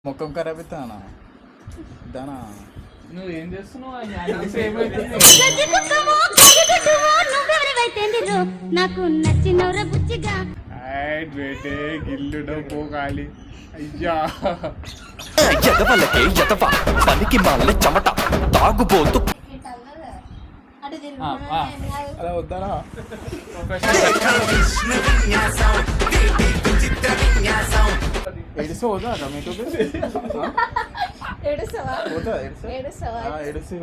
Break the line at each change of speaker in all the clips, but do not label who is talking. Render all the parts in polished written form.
ముఖం ఖరాబ్ అవుతానా దానా
నువ్వు ఏం చేస్తున్నావు?
నాకు నచ్చినవర బుచ్చిగా
గిల్లుడో పోగాలి అయ్యా
ఎదవలకే ఎదవ పనికి మాల చెమట తాగుబోతు
అలా వద్దానా ఎడిసి పోదా టమాటో ఎడిసి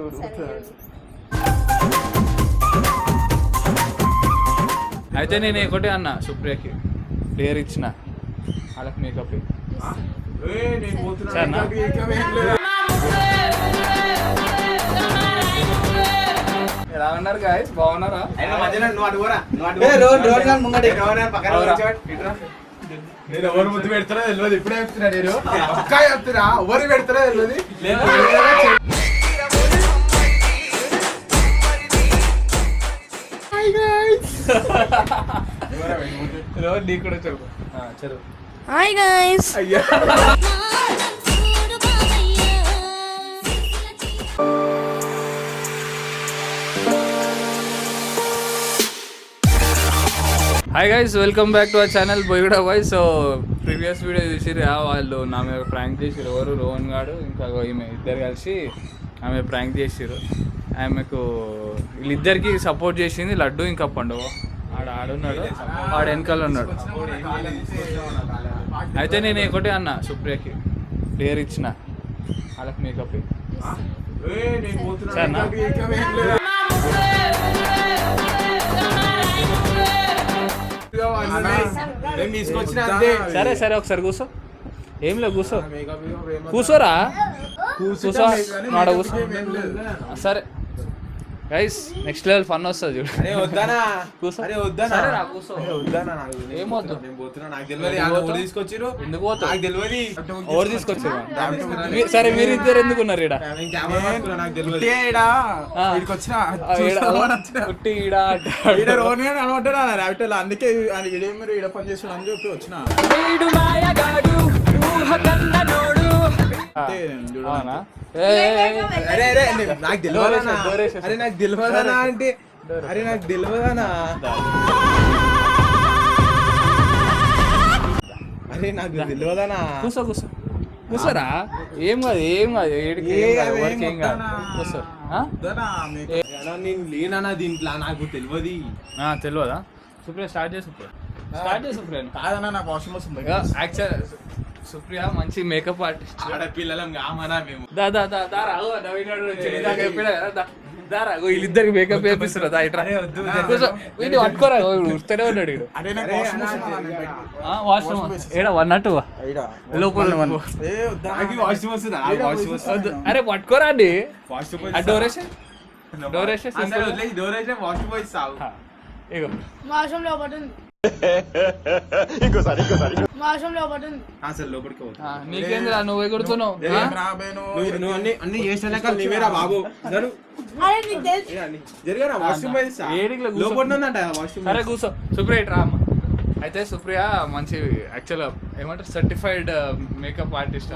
అయితే నేను ఒకటి అన్న సుప్రియకి డేర్ ఇచ్చిన వాళ్ళకి మేకప్ ఎలా ఉన్నారు గాయస్? బాగున్నారా?
నేను ఎవరు ముద్దు పెడతారో తెలియదు, ఇప్పుడే చెప్తున్నా. నేను ఒక్క చెప్తున్నా, ఎవరు పెడతారో తెలియదు.
నీకు కూడా చెప్పు.
Hi guys.
అయ్యా hi guys, welcome back to our channel Boiguda boys. So previous video చూసిరు, వాళ్ళు నా మీద ప్రాంక్ చేసిరు. ఎవరు రోహన్ గాడు ఇంకా ఈమె ఇద్దరు కలిసి ఆమె ప్రాంక్ చేసిరు. ఆమెకు వీళ్ళిద్దరికి సపోర్ట్ చేసింది లడ్డు ఇంకా పండుగ. ఆడున్నాడు, ఆడ వెనకాల ఉన్నాడు. అయితే నేను ఒకటి అన్న సుప్రియకి డేర్ ఇచ్చిన వాళ్ళకి మేకప్ సరే సరే ఒకసారి కూర్చో. ఏం లేదు, కూర్చో కూర్చోరా, కూర్చో మాట కూర్చో. సరే గైస్, నెక్స్ట్ లెవెల్ ఫన్ వస్తుంది చూడు. కూర్చో. ఏమవుతుంది? ఎందుకు పోతావు? ఎవరు తీసుకొచ్చారు? సరే మీరు ఇద్దరు ఎందుకున్నారు ఈడ?
అందుకే ఈడ పని చేసాడు అని చెప్పి వచ్చిన. నాకు తెలియదనా అంటే అరే నాకు తెలియదనా అరే నాకు తెలియదనా.
కూర్చో కూర్చో కూర్చోరా. ఏం కాదు ఏం కాదు, ఏం కాదు. కూర్చో.
నేను లేనా దీంట్లో, నాకు తెలియదు.
తెలియదా? సుప్రియ స్టార్ట్ చేసి స్టార్ట్ చేసి సుప్రియ
కాదన్నా, నాకు వాషింగ్ వస్తుంది.
యాక్చువల్ సుప్రియ మంచి మేకప్ ఆర్టిస్ట్.
ఆడపిల్లలం కామనా మేము.
వీళ్ళిద్దరికి మేకప్ వేపిస్తారు. వీళ్ళు పట్టుకోరా, ఉడుతూనే ఉన్నాడు. వాష్రూమ్ ఏడా అన్నట్టు లోపల. అరే పట్టుకోరా అండి. డోరేషన్ నీకేంద్రా నువ్వు ఎగురుతున్నావు? సరే కూర్చో. సుప్రియ రా అమ్మ. అయితే సుప్రియ మంచి యాక్చువల్ ఏమంటారు సర్టిఫైడ్ మేకప్ ఆర్టిస్ట్.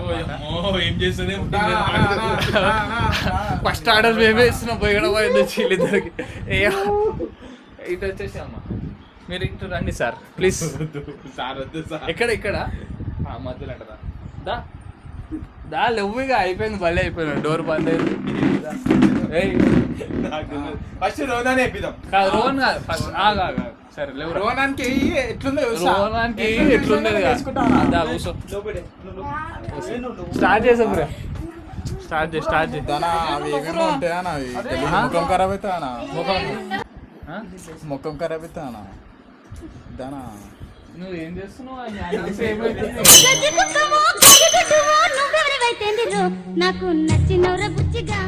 ఏం చేస్తుంది?
ఫస్ట్ ఆర్డర్ మేమే ఇస్తున్నాం. పోయి పోయింది వీళ్ళిద్దరికి. ఇటు వచ్చేసి అమ్మ మీరు ఇటు రండి సార్ ప్లీజ్. ఎక్కడ ఇక్కడ మధ్యలో అంటారా? దా లెవ్వుగా అయిపోయింది, భలే అయిపోయింది. డోర్ బంద్ అయింది.
ఫస్ట్ రోనానే ఎప్పిద్దాం.
రోహన్ కాదు ఫస్ట్. సరే లేవు.
రోనానికి
ఎట్లుండేది కూర్చో. స్టార్ట్ చేసాం బ్రో. స్టార్ట్ చేయి.
ముఖం ఖరాబ్ అవుతానా? ముఖం ఖరాబ్ అవుతానా దానా?
నువ్వు ఏం చేస్తున్నావు?
నాకు నచ్చినవర బుచ్చిగా.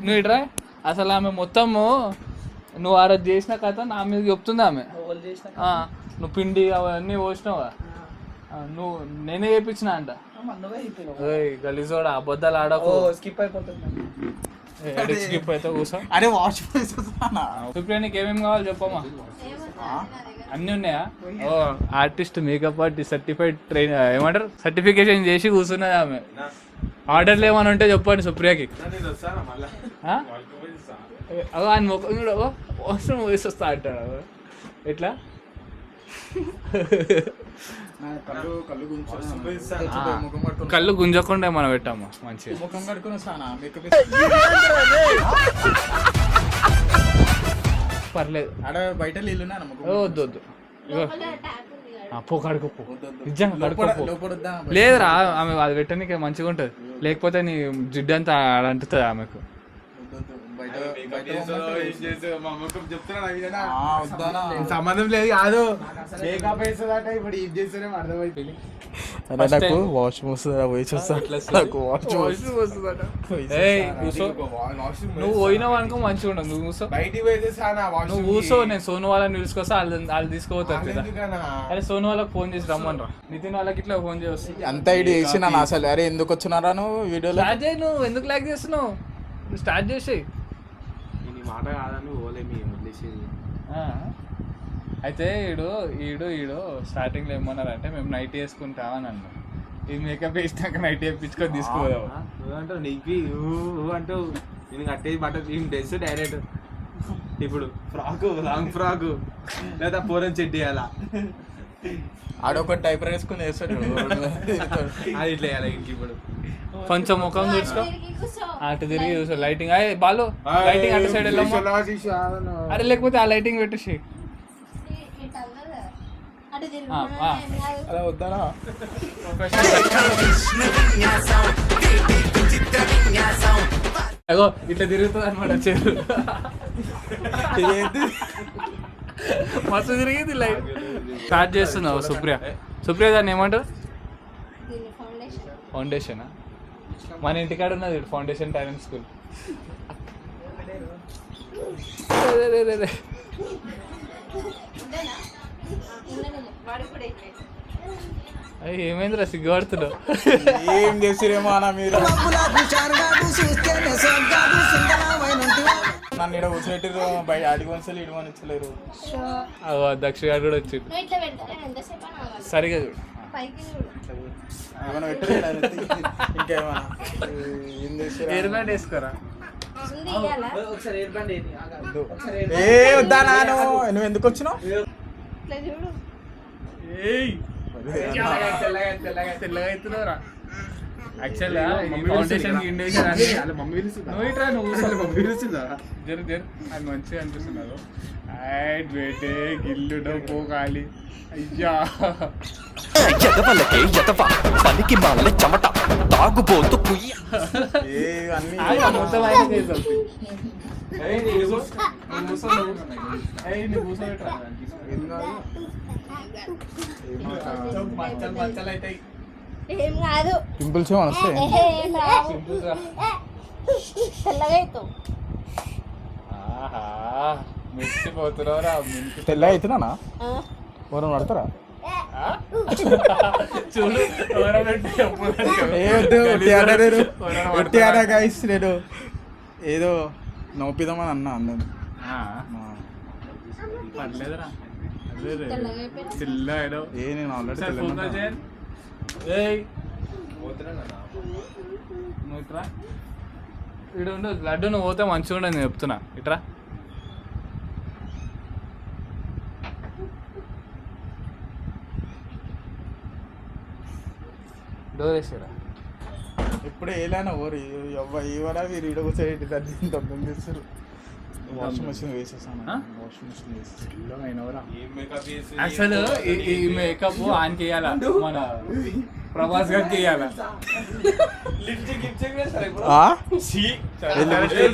నువ్వు ఇట్రా. అసలు ఆమె మొత్తము నువ్వు ఆ రోజు చేసిన కథ నా మీద చెప్తుంది ఆమె. నువ్వు పిండి అవన్నీ పోసినావా? నువ్వు నేనే చేయించిన అంట. గలీజోడా అబద్ధాలు ఆడకు.
స్కిప్ అయిపోతుంది.
స్కిప్ అయితే కూర్చో.
అరే వాష్ చేసేస్తానా
సుప్రియ నీకు ఏమేమి కావాలి చెప్పమ్మా. అన్నీ ఉన్నాయా? ఓ artist, makeup artist, certified train ఏమంటారు సర్టిఫికేషన్ చేసి కూర్చున్నది ఆమె. ఆర్డర్లు ఏమైనా ఉంటే చెప్పండి సుప్రియకి. అగో ఆయన ముఖం కూడా అవసరం వేసి వస్తా అంటాడు. ఎట్లా కళ్ళు గుంజకుండా మనం పెట్టాము మంచిగా.
ముఖం కడుకుని వస్తానా
పర్లేదు.
ఆడ బయట నీళ్ళు
వద్దు వద్దు పో కడుకోపో. నిజంగా కడుకోపో.
లోపడొద్దా
లేదురా ఆమె అది పెట్టడానికి మంచిగా ఉంటుంది. లేకపోతే నీ జిడ్డు అంతా అంటుతుంది ఆమెకు.
సంబంధం లేదు కాదు మేకప్ వేస్తుందట. ఇప్పుడు ఇది చేస్తేనే అర్థమైపోయింది. నాకు వాష్
నువ్వు పోయినావు అనుకో మంచిగా ఉండదు. నువ్వు కూర్చో.
బయటికి పోయేసానా
నువ్వు కూర్చో. నేను సోను వాళ్ళని పిలుచుకొస్తా. వాళ్ళు తీసుకోపోతారు కదా. అరే సోను వాళ్ళకి ఫోన్ చేసి రమ్మని రా. నితిన్ వాళ్ళకి ఇట్లా ఫోన్ చేసి
అంత ఐడియా చేసి నన్ను అసలు అరే ఎందుకు వచ్చినారా నువ్వు వీడియోలో
స్టార్ట్ చేయి. నువ్వు ఎందుకు లైక్ చేస్తున్నావు? నువ్వు స్టార్ట్ చేసి
మాట కాదని ఓలేమి వదిలేసేది.
అయితే ఈడు స్టార్టింగ్లో ఏమన్నారంటే మేము నైట్ వేసుకుంటామని అన్నాం. ఈ మేకప్ వేసినాక నైట్ వేయించుకొని తీసుకోదాం.
నువ్వంటావు నీకు అంటావు. నేను కట్టేది బట్టలు డ్రెస్ డైరెక్ట్ ఇప్పుడు లాంగ్ ఫ్రాక్ లేదా పోరం చెడ్డి అలా
ఆడొక టైప్ వేసుకుని వేస్తాడు.
అది ఇట్లా వేయాలి ఇంక. ఇప్పుడు
కొంచెం ముఖం చూసుకో. అటు తిరిగి చూసా. లైటింగ్ అయ్యే బాలు లైటింగ్ అటు సైడ్ వెళ్ళమ్మా. అరే లేకపోతే ఆ లైటింగ్ పెట్టేసి
అలా వద్దానా
అగో ఇట్లా తిరుగుతుంది అనమాట. చెరు మస్తు తిరిగింది లైట్. స్టార్ట్ చేస్తున్నావు సుప్రియ దాన్ని ఏమంటారు? ఫౌండేషన్. మన ఇంటికాడ ఉన్నది ఫౌండేషన్ టాలెంట్ స్కూల్. ఏమైందిరా సిగ్గుపడుతున్నావు?
ఏం చేసిరేమో అన్న మీరు. నన్ను ఇక్కడ కూర్చోబెట్టిరు. బయట ఆడికి వస్తలే ఇటు వస్తలేరు.
దక్ష గారు కూడా వచ్చిండు. సరిగా చూడు.
ఏమైనా పెట్టలేదు ఇంకేమన్నా ఏం చేసిరా?
ఎయిర్ బ్యాండ్ వేసుకోరా.
ఏ వద్దా నాను. నువ్వు ఎందుకు వచ్చినావు?
తెల్లగా అవుతున్నావురా. యాక్చువల్గా ఫౌండేషన్ ఇండేషన్ అని నువ్వు ఇట్రా. నువ్వు జరు అది మంచిగా అనిపిస్తున్నారు. బేటే గిల్లుడో పోగాలి. అయ్యా
ఎదవలకే ఎదవ పనికి మాల చెమట తాగుబోతు కుయ్య.
మొత్తం ఆయన చేసావు.
ఏం కాదు.
పింపుల్స్ ఏమైనా వస్తాయి?
తెల్లగా అవుతావు.
మిర్చిపోతున్నావురా.
తెల్ల అవుతున్నానా? ఎవరైనా పడతారా?
చూడు
గైస్ నేను ఏదో నవ్వుపిద్దామని అన్నా అందరం.
పర్లేదురా.
ఏ నేను ఆల్రెడీ
నువ్వు ఇట్రా. ఇటు ఉండు. లడ్డు నువ్వు పోతే మంచిగా ఉండదు నేను చెప్తున్నా. ఇట్రా. డోర్ వేసారా?
ఇప్పుడు ఏలైనా ఓరు ఇవ్వరా మీరు ఇడ కూర్చోండి. దాన్ని డబ్బులు చేస్తారు. వాషింగ్ మెషిన్ వేసేసాను. వాషింగ్ మెషిన్ వేసేసి
అసలు ఈ మేకప్ ఆయనకి వేయాలా? మన ప్రభాస్ గారికి వేయాలా?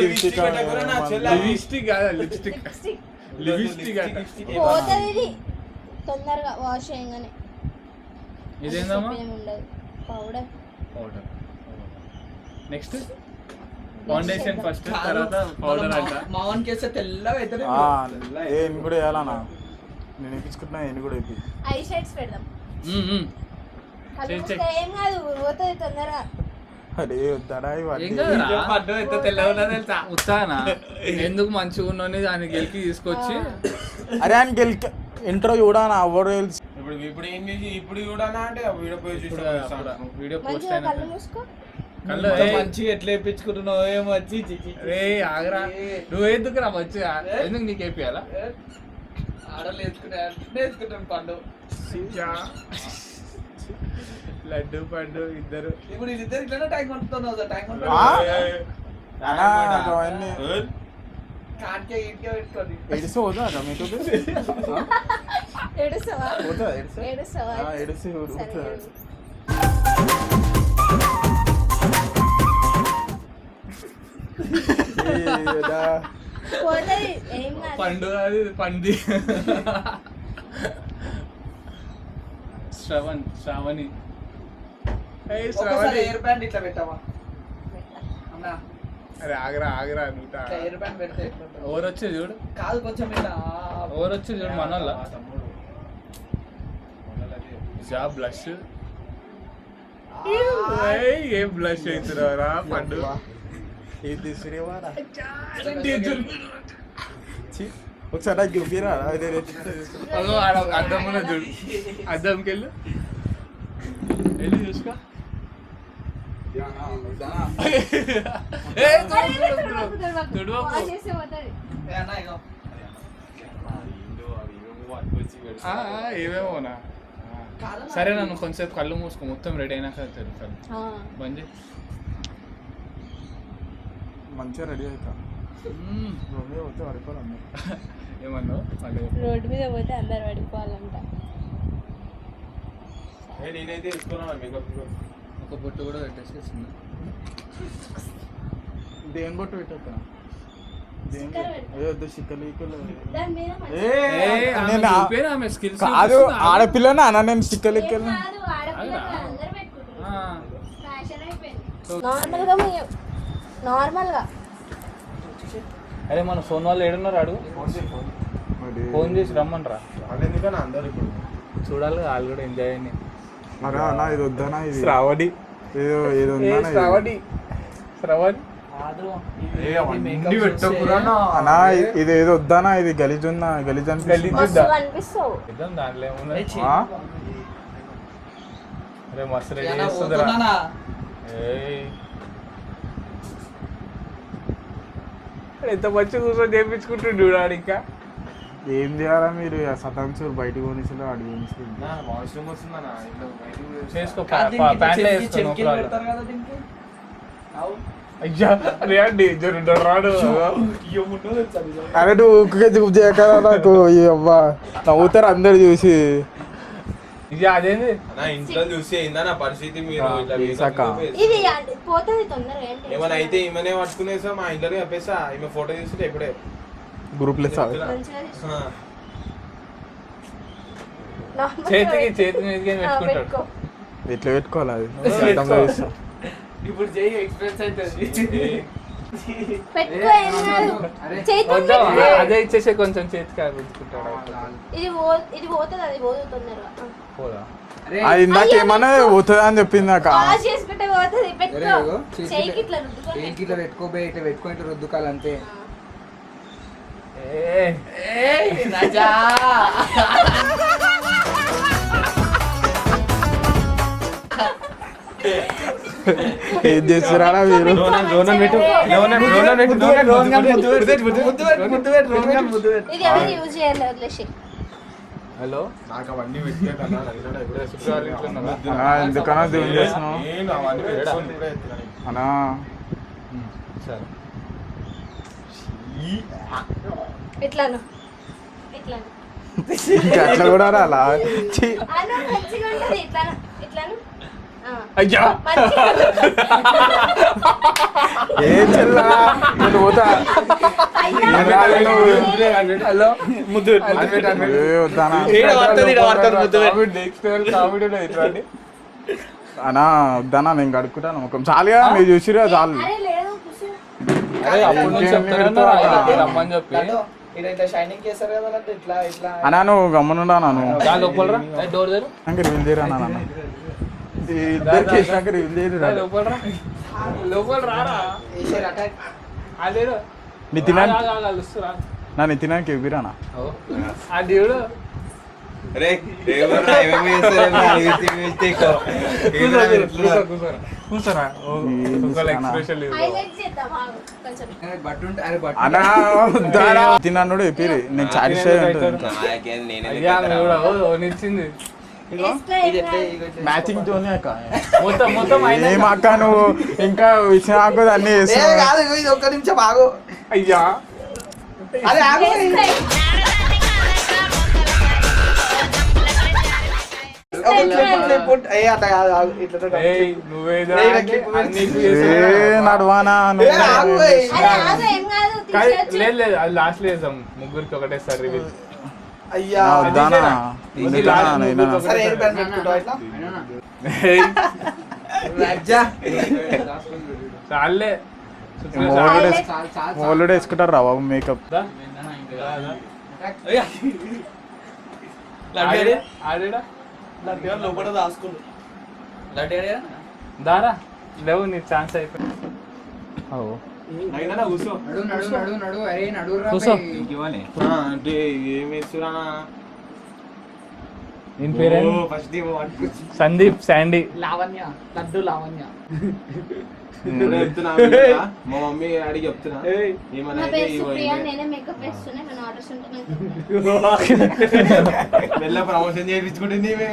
లిప్స్టిక్ కాదా? లిప్స్టిక్
పోతుంది తొందరగా వాష్ చేయగానే.
ఇదేందమ్మా?
పౌడర్.
నెక్స్ట్ ఫౌండేషన్ ఫస్ట్, తర్వాత పౌడర్ అంట.
మావన్ కేసే తెల్లగా అవుతుంది.
ఎన్ని కూడా వేయాలన్నా? నేను వేయించుకుంటున్నా. ఎన్ని కూడా వేపి
ఐ షేడ్స్ పెడదాం. ఏం కాదు పోతుంది తొందరగా.
అరే వద్దరా
ఏం
ఇవన్నీ
కదరా
పడ్డు ఎంత తెల్లగా ఉన్నదో తెలుసా?
ఉత్తానా ఎందుకు మంచిగా ఉన్నోని దాన్ని గెలికి తీసుకొచ్చి
అరే ఆయన గెలిక ఇంట్రో చూడానా ఎవరు తెలుసు
ఇప్పుడు ఏం చేసి ఇప్పుడు కూడా అంటే వీడియో పోయి చూసి
వీడియో పోస్ట్
మంచిగా
అయినా
కళ్ళు మూసుకో.
కళ్ళు
మంచిగా ఎట్లా వేయించుకుంటున్నావు ఏమో వచ్చి
రే ఆగరా నువ్వు ఎందుకురా మంచిగా ఎందుకు నీకు వేపియాలా
ఆడలు వేసుకుంటాను పండు.
లడ్డు పండు ఇద్దరు
ఇప్పుడు వీళ్ళిద్దరు ఇట్లా టైం కొట్టుతున్నావు టైం
అన్నా అవన్నీ
కాటికే ఇటుకే పెట్టుకోండి.
ఎడిసి పోతా మీకు
ఏడుస్తావా?
పోతా ఎడిసి
ఏడుస్తావా?
ఎడిసి
సరే,
పోతా
ఏడు. పోతది, ఏం కాదు.
పండు అది పంది శ్రావణి ఏయ్
ఒక్కసారి
శ్రావణి
ఎయిర్ బ్యాండ్ ఇట్లా పెట్టావా అన్నా?
అరే ఆగరా నూట
ఇట్లా ఎయిర్ బ్యాండ్ పెడితే ఎట్లుంటుంది?
ఎవరు వచ్చి చూడు
కాదు కొంచెం ఇట్లా
ఎవరు వచ్చి చూడు మనోళ్ళ
తమ్ముడు
జా బ్లష్ ఏం బ్లష్ అవుతున్నారా పండు
ఇది శ్రీవారా ఒకసారి నాకు చూపిరా
అగో ఆడ అద్దం ఉన్న చూడు అద్దంకి వెళ్ళి చూసుకో తుడవకు.
వాష్ చేస్తే పోతది.
ఏ అన్నా ఇగో
ఏమేమోనా సరే నన్ను కొంచెంసేపు కళ్ళు మూసుకో మొత్తం రెడీ అయినాక తెలుస్తాను
ఆ.
బంద్ చేయి.
మంచిగా రెడీ అవుతా రోమే పోతే పడిపోరు అందరు
ఏమన్నావు మళ్ళీ
రోడ్డు మీద పోతే అందరు పడిపోవాలంట.
నేనైతే వేసుకున్నాను మేకప్
ఒక బొట్టు కూడా పెట్టేసేసింది
దేని బొట్టు పెట్టా దేని
స్టిక్కర్ పెట్టు.
అయ్యో చిక్కలు
దాని మీద మంచి-
కాదు ఆడపిల్లనా అన్న నేను చిక్కలు
ఏం కాదు, ఆడపిల్లలు అందరూ పెట్టుకుంటారు. ఫ్యాషన్ అయిపోయింది. నార్మల్గా
అరే మన ఫోన్ వాళ్ళు ఏడున్నారు అడుగు ఫోన్ చేసి రమ్మనరా
ఎందుకన్నా అందరు ఇప్పుడు
చూడాలి వాళ్ళు కూడా ఎంజాయ్ అయ్యి
అరే అన్న ఇది వద్దనా ఇది
శ్రావణి
ఏదో ఏదో ఉందనా ఇది?
శ్రావణి
అన్నా ఇది ఏదో వద్దనా ఇది గలీజ్ ఉందా గలీజ్ అనిపిస్తుంది
మస్తు కనిపిస్తావు.
ఇద్దాం దాంట్లో ఏమున్నది
ఆ?
అరే మస్తు రెడీ చేస్తుందిరా ఏయ్. ఎంత మంచిగా కూర్చొని చేయించుకుంటుండు చూడాలి ఇంకా
ఏం చేయాలా మీరు సతాంశూరు బయటకు కొనిసలు అడిగి
వాష్రూమ్ వస్తుందన్నా ఇంట్లో బయటికి
చేసుకో
చెమ్కీలు
ప్యాంట్లో వేసుకో
పెడతారు కదా దీనికి అవు
అయ్యా అరే అండి జరుడు రాడు
అరే నువ్వు ఊరికే చూపు చేయక నాకు ఈ అవ్వా నవ్వుతారు అందరు చూసి
ఇక అదేంది
నా ఇంట్లో చూసి అయిందా నా పరిస్థితి మీరు ఇట్లా
వేసాక.
ఇది పోతుంది తొందరగా. ఏంటి?
ఏమైనా అయితే ఈమెనే పట్టుకునేసా మా ఇంట్లో చెప్పేసా ఈమె ఫోటో తీసుకుంటే ఇప్పుడే
గ్రూప్లో సార్
మంచిగా తీసుకో.
ఆ.
నార్మల్గా
చేతి మీదకి పెట్టుకుంటాడు
పెట్టుకో.
ఎట్లా పెట్టుకోవాలి అది
పెట్టుకో.
అర్థంలో చూస్తా.
ఇప్పుడు చేయి ఎక్స్పీరియన్స్ అవుతుంది
పెట్టుకో, ఏం కాదు. చేతితో
వద్దా
పెట్టుకో.
అదే ఇచ్చేసే కొంచెం చేతికి ఉంచుకుంటాడు
ఇది పోతుంది, అది పోదు తొందరగా.
పోదా
అది ఇందాకేమన్నా పోతుంది అని చెప్పింది నాకు
వాష్ చేసుకుంటే పోతుంది. పెట్టుకో. చేయికి ఇట్లా రుద్దుకొని
ఏంటి ఇట్లా పెట్టుకోబోయి ఇట్లా పెట్టుకొని ఇట్లా రుద్దుకాలి అంతే.
ఏం చేస్తారా మీరు
ఇది ఎవరు యూజ్ చేయాలి, వదిలేసి.
హలో
నాకు అవన్నీ పెట్టే కన్నా నన్ను ఇప్పుడే
అన్నా ఎందుకన్నా దేవుని చేస్తున్నావు
నేను అవన్నీ పెట్టుకొని ఇప్పుడే ఎత్తున్నా.
అన్నా
సరే
ఇట్లాను ఇట్లాను
ఇంకా అట్లా కూడా రాలా ఛీ.
అను మంచిగా ఉంటుంది. ఇట్లాను ఇట్లాను. ఆ.
అయ్యా
మంచిగా
ఏం చెల్లా నేను పోతా
అయ్యా.
హలో ముద్దు
ఏ వద్దానా అన్నా వద్దానా నేను కడుక్కుంటాను ముఖం చాలుగా మీరు చూసిరా చాలు
అరే లేదు, కూర్చో.
అరే అప్పుడు నుంచి చెప్తాను రమ్మని చెప్పి
ఇలా ఇట్లా షైనింగ్ చేస్తారు కదా అంటే ఇట్లా ఇట్లా
అన్నా నువ్వు గమ్మునుండా నన్ను
దాని లోపలరా డోర్ దగ్గర
రివీల్ చేయరా నాన్న ఇద్దరికి వేసినాక రివీల్ చేయరు
లోపలరా లోపల రారా
వేసారు అటాక్.
అదేదో
నితిన్
వస్తురా
నా నితినానికి ఎవ్విరానా
ఆ దేవుడు
రే ఏమన్నా ఏమేమి చేస్తారని
కూర్చోరా ఎక్స్ప్రెషన్ లేదు
హైలైట్ చేద్దాం ఆగు, కొంచెం
అరే బట్టు ఉంటే అరే బట్టు
అనా నితిన్ అన్నాడు చెప్పిరి నేను సాటిస్ఫై ఉంటుంది
అయ్యా కూడా నిచ్చింది
ఎట్లా
ఇది ఎట్లా ఇగో ఇట్లా.
మ్యాచింగ్ తోనే అక్క
మొత్తం అయినా
ఏం అక్క నువ్వు ఇంకా ఇచ్చిన ఆకు అన్ని
ఏ
చేస్తావు
కాదు ఇగో ఇది ఒక్క నిమిషం ఆగు.
అయ్యా
అరే ఆగు. ఒక clip ఉంటే- ఏ అట్లా కాదు ఆగు. ఇట్లా ఇట్లా.
ఏయ్ నువ్వేదో
ఏయ్, నాకు ఇప్పుడు
నీకు
ఏ
చేసా.
నడవానా
ఏ ఆగు.
అరే ఆగు, ఏం కాదు తీసేయచ్చు.
లేదు లేదు అది లాస్ట్ లో వేసాం ముగ్గురికి ఒకటేసారి రివీల్
అయ్యా
వద్దానా
సరే ఏం పెన్ పెట్టుకుంటావు ఇట్లా
చాలే
ఆల్రెడీ వేసుకుంటారు రా బాబు మేకప్
ఆడేడా
లోపల దాచుకుంటు
దారా లేవు నీ ఛాన్స్ అయిపోయింది
అయినా కూర్చో
నడు నడు నడు నడు అరే నడు రా
కూసో.
బై.
అంటే ఏం వేస్తున్నా
దీని పేరేం
ఫస్ట్
సందీప్ శాండీ
లావణ్య లడ్డు లావణ్య
చెప్తున్నా మా మమ్మీ అడిగి చెప్తున్నా
నా
ఏమన్నా
పేరు సుప్రియ, నేనే మేకప్ వేస్తున్నా, నేను ఆర్డర్స్ ఉంటున్నాను.
మెల్ల ప్రమోషన్ చేయించుకుంటుంది ఈమె.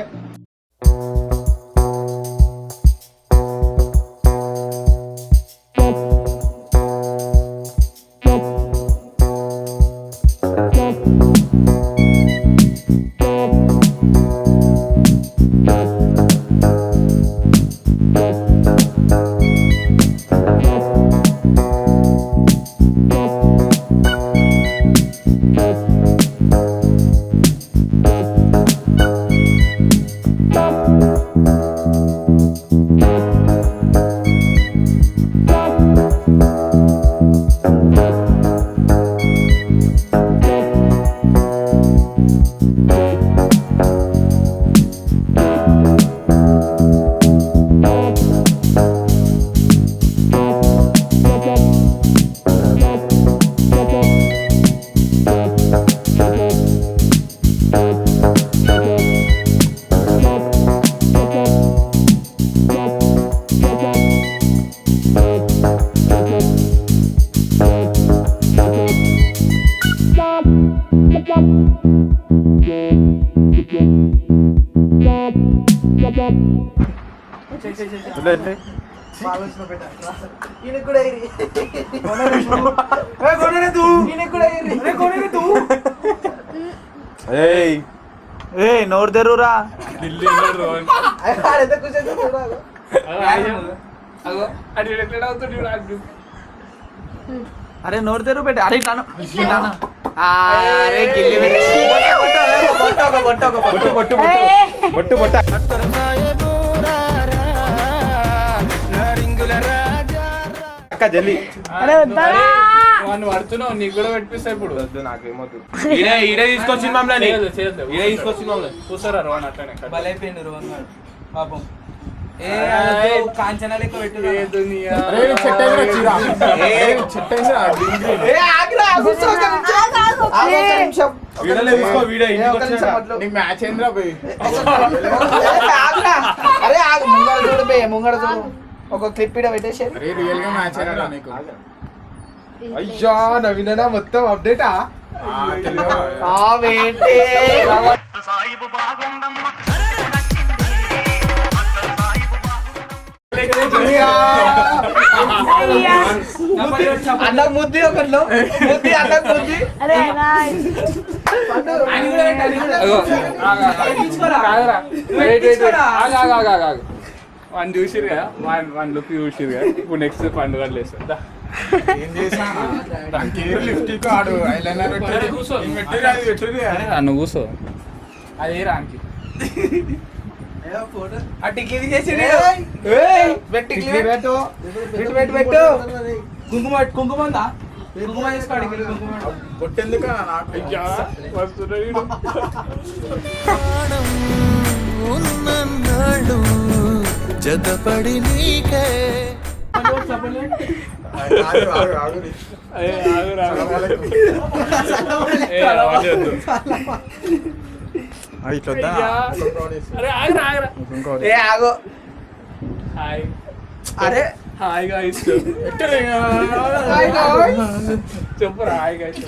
బాలకృష్ణ పెట్ట ఈయనకి కూడా ఎగిరి. ఈయనకి కూడా ఎగిరి.
ఏయ్ నోరు తెరురా
ఢిల్లీ రోహన్
ఆడ ఎంత కూర్చొని చూడాలి.
అగో అది రిలేటెడ్ అవుతుంది నాకు
అరే నోరు తెరువు పెట్టి అరే ఇట్లాను ఇట్లాను. అరే గిల్లి పెట్టి.
బొట్టు బొట్ట అక్క జల్లి
వాడిని పడుతున్నావు నీకు కూడా పెట్టిస్తా ఇప్పుడు
వద్దు నాకేమొద్దు ఈడే తీసుకొచ్చింది మమ్మల్ని
చేయొద్దు
ఈడే తీసుకొచ్చింది మమ్మల్ని
చూసారా రోహన్ అట్లనే
బలైపోయింది రోహన్ గారు పాపం. ఏ కాంచనా లెక్క పెట్టు.
ఏ దునియా.
ఏ ఆగిరా కూర్చో ఒక నిమిషం. ఆగు ఒక నిమిషం.
వీడియోలో తీసుకో వీడియో
ఏ
ఇంటికి
ఒక నిమిషం
వచ్చాక.
అట్లా.
నీకు మ్యాచ్ ఏంద్రా పోయి
ఏ ఆగురా. అరే ఆగు ముంగడ చూడు బే ముంగడ చూడు. ఒక క్లిప్ ఇడ పెట్టేసేది.
రియల్ గా మ్యాచ్ ఏంద్రా నీకు
అయ్యా నవీనా మొత్తం అప్డేటా
ఆ వేటే అన్న ముద్ది ఒకట్లో ముద్ది అన్న ముద్ది పండు.
అగో, కాదురా. Wait, wait, wait. ఆగు. వాడిని చూసిరు కదా వన్ లుక్ చూసిరు కదా ఇప్పుడు నెక్స్ట్ పండుగ లేస్తా
ఏం చేసినా దానికి లిఫ్టిక్ ఆడు ఐలైనర్
కూర్చో. నువ్వు కూర్చో అది రానికి
ఆ టిక్లీ చేసిండు. పెట్టి పెట్టు పెట్టు కుంకుమ ఉందా కుంకుమ చేసుకోండి కుంకుమ
బొట్టెందుకు నాకు
ఉన్నన్నాళ్ళు జతపడి నీకే
ఇట్లా వద్దా?
అరే ఆగరా ఆగరా.
ఇంకోటి.
ఏ ఆగో
హాయ్
అరే
హాయ్ గాయ్స్.
Hi guys.
చెప్పురా హాయ్ గాయ్స్.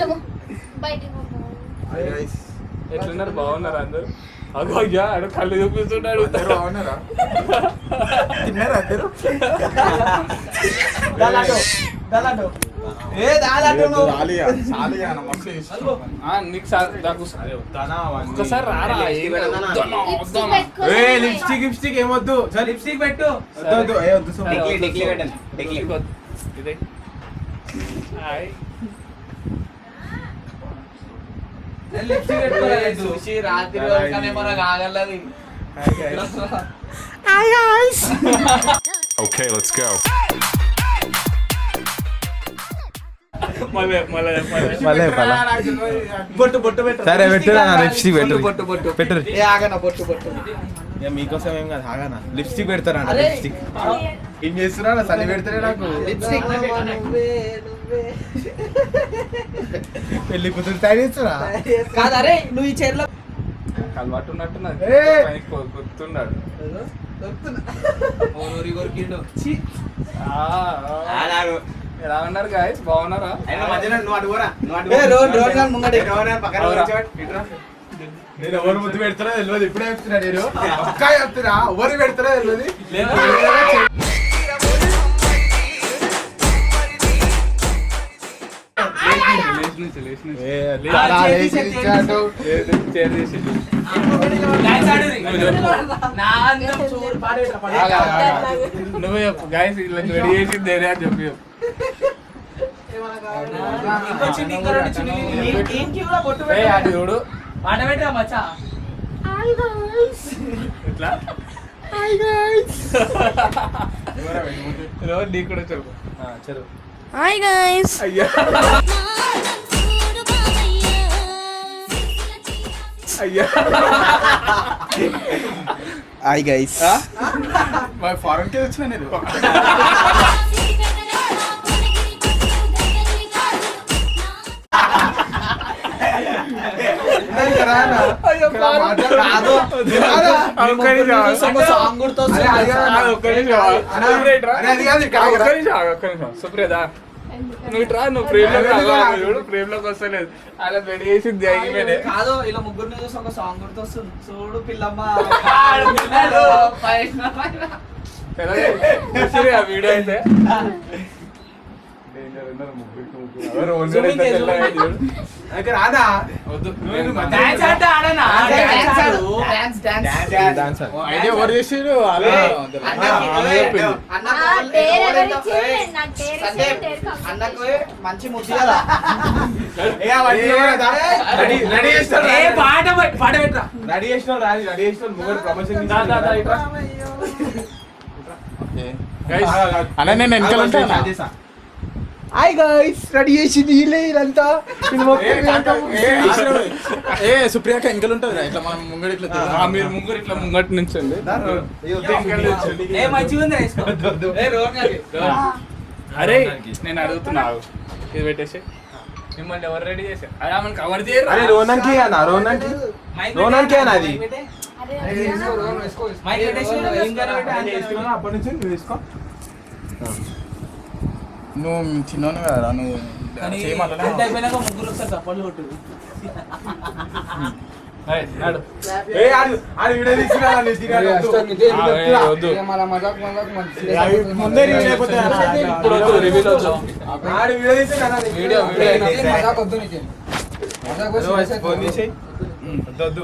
బయటికి
Hi guys.
ఎట్లున్నారు బాగున్నారు అందరు? అగో అయ్యా ఆడు కళ్ళు చూపిస్తున్నాడు.
అందరూ బాగున్నారా? తిన్నారా అందరూ?
దాలాటో దాలాటో ఏ దాలాటో నువ్వు
చాలియా, చాలియా అన్న, మస్తు చేస్తున్నావు.
నీకు నాకు ఒక్కసారి రారా.
లిప్స్టిక్ గిప్స్టిక్ ఏమొద్దు. సార్ లిప్స్టిక్ పెట్టు. వద్దు ఏ వద్దు సో
ఇదే హాయ్.
లిప్స్టిక్ పెట్టుకోలేదు చూసి రాత్రి వరకనే మనకు ఆగలేదు.
Okay, let's go.
బొట్టు బొట్టు పెట్టు.
సరే పెట్టు లిప్స్టిక్ పెట్టు
బొట్టు బొట్టు
పెట్టు.
ఏ ఆగనా బొట్టు బొట్టు.
మీకోసం ఏం కాదు ఆగానా లిప్స్టిక్ పెడతారా
అరే.
లిప్స్టిక్ ఏం చేస్తున్నా సన్ని పెడతారే నాకు
లిప్స్టిక్ నువ్వే
పెళ్లి కూతురు తయారు చేస్తారా
కాదు అరే నువ్వు ఈ చైర్లో
అలవాటు ఉన్నట్టున్నది.
ఏయ్.
పైకి గుర్తున్నాడు.
ఓరి కొరికిండు.
ఎలా ఉన్నారు గాయస్? బాగున్నారా?
ఏ రోడ్ రోడ్ గాని ముంగడి.
నేను ఎవరు ముద్దు పెడతారో తెలియదు ఇప్పుడే చెప్తున్నా నేను ఒక్క చెప్తున్నా ఎవరు పెడతారో తెలియదు
నువ్వే చెప్పు గాయస్, ఇలా రెడీ చేసింది ఏదే అని చెప్పి చెప్పు. ఏయ్, అది చూడు ఇట్లా రోజు నీకు కూడా చెప్పు. చదువు.
Hi guys.
అయ్యా అయ్యా
హాయ్ గైస్. మా ఫారెన్ కి వచ్చిన నేను.
సుప్రియదా నువ్వు ఇట్రా, నువ్వు ఫ్రేమ్ లోకి చూడు, ఫ్రేమ్ లోకి వస్తలేదు. అలా రెడీ చేసింది అయిపోయినే.
కాదు ఇలా ముగ్గురిని చూసి ఒక సాంగ్ గుర్తొస్తుంది. చూడు పిల్లమ్మ
ఆ వీడియో అయితే
రాదా
వద్దు.
ఐడియా ఎవరు చేసారు?
అన్నకు మంచి ముద్దు కదా.
రెడీ చేస్తాడు
పాట పెట్టరా.
రెడీ చేసిన రాదు రెడీ చేసిన ముగ్గురు ప్రమోషన్
అన్న నేను వెనకాల ఉంటాను.
హాయ్ గైస్ రెడీ చేసింది ఇదంతా.
ఏ సుప్రియాక వెనకాల ఉంటుంది ఇట్లా మనం ముంగడి ఇట్లా తిరగాలి.
మీరు ముగ్గురు ఇట్లా ముంగటి నుంచండి. అరే నేను అడుగుతున్నా, ఇది పెట్టేసి మిమ్మల్ని ఎవరు రెడీ చేశారు? అదే ఆమెను కవర్ చేయరు.
అరే రోనాకి అన్న రోనాకి రోనాకి అన్న అది అప్పటి నుంచి నువ్వు తీసుకో.
నువ్వు చిన్నోని కదా నువ్వు చేయమంటావు.
ముగ్గురు ఒకసారి చప్పట్లు కొట్టు.
నాడు
ఏ ఆడు ఆడు వీడియో తీసుకురా
వద్దు.
ముందే రివీల్ అయిపోతాయి అన్న.
ఇప్పుడు వద్దు, రివీల్ వద్దు.
ఆడు వీడియో తీసుకురా
వీడియో
ఫోన్ తీసేయ్ వద్దు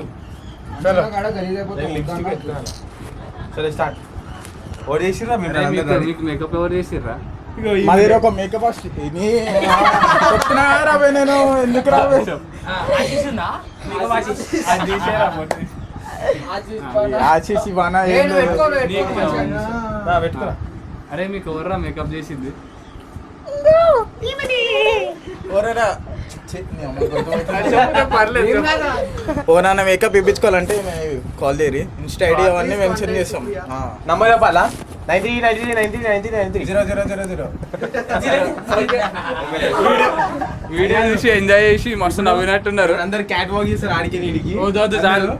సరే స్టార్ట్ ఓడి చేసిరా
మీకు మేకప్ ఎవరు చేసిర్రా?
మా దగ్గర ఒక మేకప్ చెప్తున్నా రాబోయే నేను ఎందుకు రాబోయే ఆశీష్ ఇవానా ఏం లేదు.
పెట్టుకురా
అరే మీకు ఎవర్రా మేకప్ చేసింది?
ఎవరైనా
పర్లేదు.
ఓ నాన్న మేకప్ ఇప్పించుకోవాలంటే కాల్ చేయరి ఇన్స్టా ఐడి అవన్నీ మెన్షన్ చేస్తాం
నంబర్ చెప్పాలా 93
00000
వీడియో చూసి ఎంజాయ్ చేసి మస్తు నవ్వినట్టున్నారు.
అందరు క్యాట్ వాక్ చేస్తారు ఆడికి నీడికి
ఓ చాలు